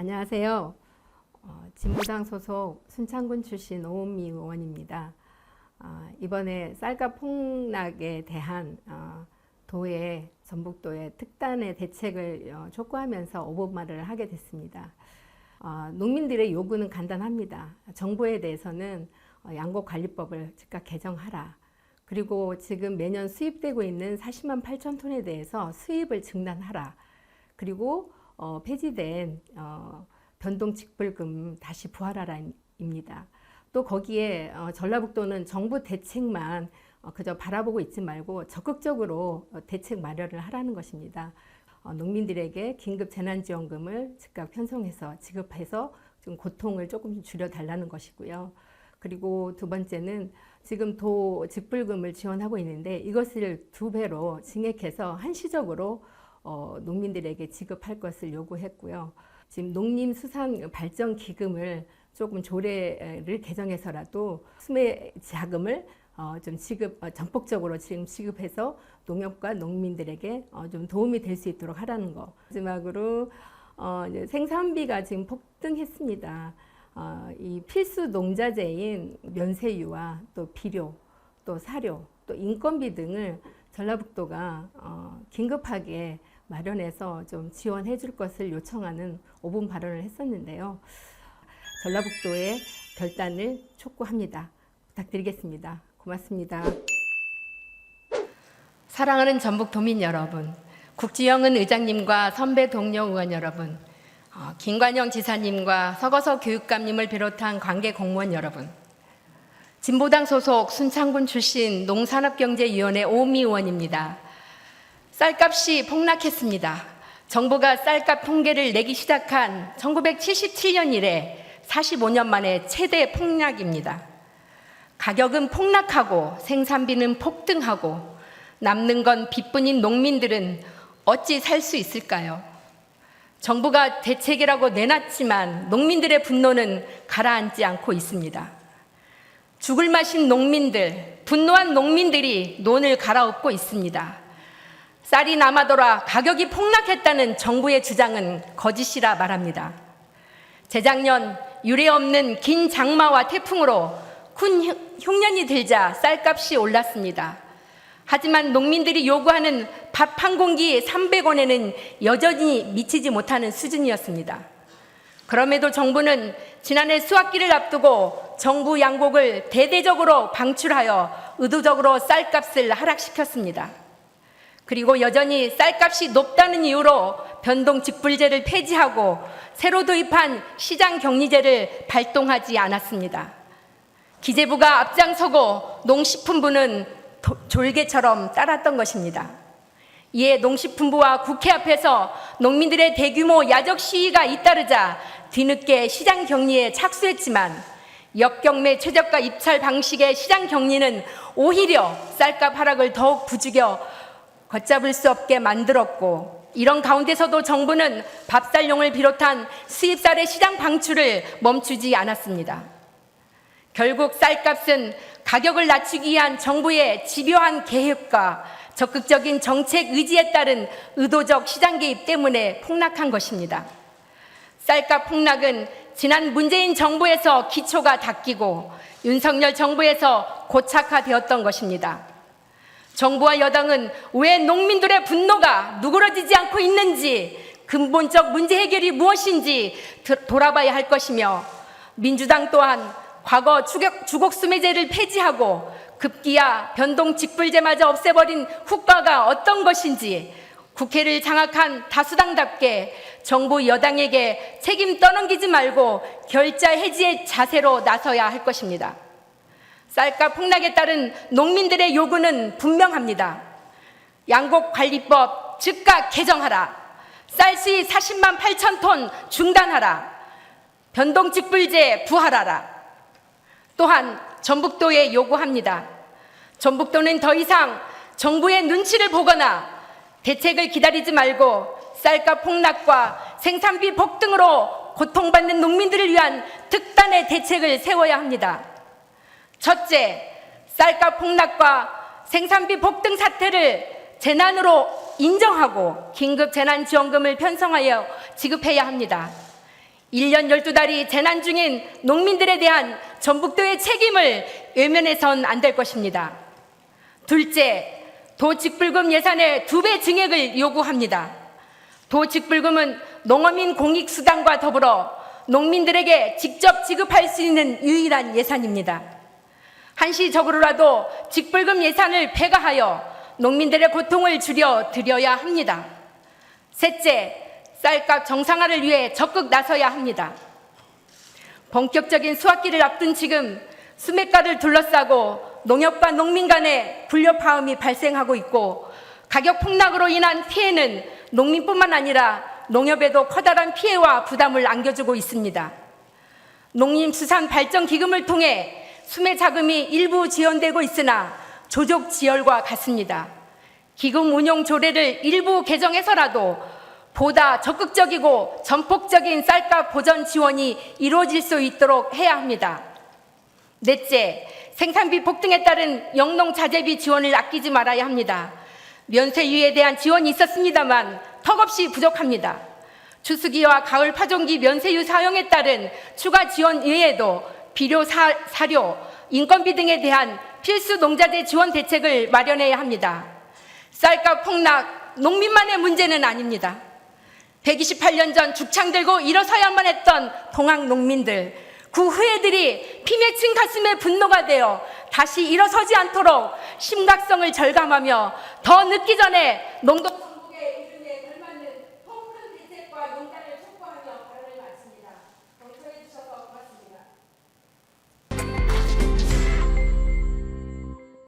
안녕하세요. 진보당 소속 순창군 출신 오은미 의원입니다. 이번에 쌀값 폭락에 대한 도의 전북도의 특단의 대책을 촉구하면서 오보말을 하게 됐습니다. 농민들의 요구는 간단합니다. 정부에 대해서는 양곡관리법을 즉각 개정하라. 그리고 지금 매년 수입되고 있는 40만 8천 톤에 대해서 수입을 중단하라. 그리고 폐지된 변동직불금 다시 부활하라입니다. 또 거기에 전라북도는 정부 대책만 그저 바라보고 있지 말고 적극적으로 대책 마련을 하라는 것입니다. 농민들에게 긴급 재난지원금을 즉각 편성해서 지급해서 좀 고통을 조금 줄여달라는 것이고요. 그리고 두 번째는 지금 도 직불금을 지원하고 있는데 이것을 2배로 증액해서 한시적으로 농민들에게 지급할 것을 요구했고요. 지금 농림수산발전기금을 조금 조례를 개정해서라도 수매 자금을 좀 전폭적으로 지금 지급해서 농협과 농민들에게 좀 도움이 될 수 있도록 하라는 거. 마지막으로 생산비가 지금 폭등했습니다. 이 필수 농자재인 면세유와 또 비료, 또 사료, 또 인건비 등을 전라북도가 긴급하게 마련해서 좀 지원해 줄 것을 요청하는 오분 발언을 했었는데요. 전라북도의 결단을 촉구합니다. 부탁드리겠습니다. 고맙습니다. 사랑하는 전북도민 여러분, 국지영은 의장님과 선배 동료 의원 여러분, 김관영 지사님과 서거석 교육감님을 비롯한 관계 공무원 여러분, 진보당 소속 순창군 출신 농산업경제위원회 오은미 의원입니다. 쌀값이 폭락했습니다. 정부가 쌀값 통계를 내기 시작한 1977년 이래 45년 만에 최대 폭락입니다. 가격은 폭락하고 생산비는 폭등하고 남는 건 빚뿐인 농민들은 어찌 살 수 있을까요? 정부가 대책이라고 내놨지만 농민들의 분노는 가라앉지 않고 있습니다. 죽을 맛인 농민들, 분노한 농민들이 논을 갈아엎고 있습니다. 쌀이 남아돌아 가격이 폭락했다는 정부의 주장은 거짓이라 말합니다. 재작년 유례없는 긴 장마와 태풍으로 큰 흉년이 들자 쌀값이 올랐습니다. 하지만 농민들이 요구하는 밥 한 공기 300원에는 여전히 미치지 못하는 수준이었습니다. 그럼에도 정부는 지난해 수확기를 앞두고 정부 양곡을 대대적으로 방출하여 의도적으로 쌀값을 하락시켰습니다. 그리고 여전히 쌀값이 높다는 이유로 변동직불제를 폐지하고 새로 도입한 시장격리제를 발동하지 않았습니다. 기재부가 앞장서고 농식품부는 졸개처럼 따랐던 것입니다. 이에 농식품부와 국회 앞에서 농민들의 대규모 야적 시위가 잇따르자 뒤늦게 시장격리에 착수했지만 역경매 최저가 입찰 방식의 시장격리는 오히려 쌀값 하락을 더욱 부추겨 걷잡을 수 없게 만들었고, 이런 가운데서도 정부는 밥쌀용을 비롯한 수입쌀의 시장 방출을 멈추지 않았습니다. 결국 쌀값은 가격을 낮추기 위한 정부의 집요한 계획과 적극적인 정책 의지에 따른 의도적 시장 개입 때문에 폭락한 것입니다. 쌀값 폭락은 지난 문재인 정부에서 기초가 닦이고 윤석열 정부에서 고착화되었던 것입니다. 정부와 여당은 왜 농민들의 분노가 누그러지지 않고 있는지, 근본적 문제 해결이 무엇인지 돌아봐야 할 것이며, 민주당 또한 과거 주곡수매제를 폐지하고 급기야 변동직불제마저 없애버린 후과가 어떤 것인지 국회를 장악한 다수당답게 정부 여당에게 책임 떠넘기지 말고 결자 해지의 자세로 나서야 할 것입니다. 쌀값 폭락에 따른 농민들의 요구는 분명합니다. 양곡관리법 즉각 개정하라. 쌀수입 40만 8천 톤 중단하라. 변동직불제 부활하라. 또한 전북도에 요구합니다. 전북도는 더 이상 정부의 눈치를 보거나 대책을 기다리지 말고 쌀값 폭락과 생산비 폭등으로 고통받는 농민들을 위한 특단의 대책을 세워야 합니다. 첫째, 쌀값 폭락과 생산비 폭등 사태를 재난으로 인정하고 긴급 재난지원금을 편성하여 지급해야 합니다. 1년 12달이 재난 중인 농민들에 대한 전북도의 책임을 외면해선 안 될 것입니다. 둘째, 도직불금 예산의 2배 증액을 요구합니다. 도직불금은 농어민 공익수당과 더불어 농민들에게 직접 지급할 수 있는 유일한 예산입니다. 한시적으로라도 직불금 예산을 폐가하여 농민들의 고통을 줄여 드려야 합니다. 셋째, 쌀값 정상화를 위해 적극 나서야 합니다. 본격적인 수확기를 앞둔 지금 수매가를 둘러싸고 농협과 농민 간의 불협화음이 발생하고 있고, 가격 폭락으로 인한 피해는 농민뿐만 아니라 농협에도 커다란 피해와 부담을 안겨주고 있습니다. 농림수산발전기금을 통해 수매 자금이 일부 지원되고 있으나 조족 지혈과 같습니다. 기금 운용 조례를 일부 개정해서라도 보다 적극적이고 전폭적인 쌀값 보전 지원이 이루어질 수 있도록 해야 합니다. 넷째, 생산비 폭등에 따른 영농자재비 지원을 아끼지 말아야 합니다. 면세유에 대한 지원이 있었습니다만 턱없이 부족합니다. 추수기와 가을 파종기 면세유 사용에 따른 추가 지원 외에도 비료, 사료, 인건비 등에 대한 필수 농자재 지원 대책을 마련해야 합니다. 쌀값 폭락, 농민만의 문제는 아닙니다. 128년 전 죽창 들고 일어서야만 했던 동학 농민들, 그 후예들이 피 맺힌 가슴에 분노가 되어 다시 일어서지 않도록 심각성을 절감하며 더 늦기 전에 농도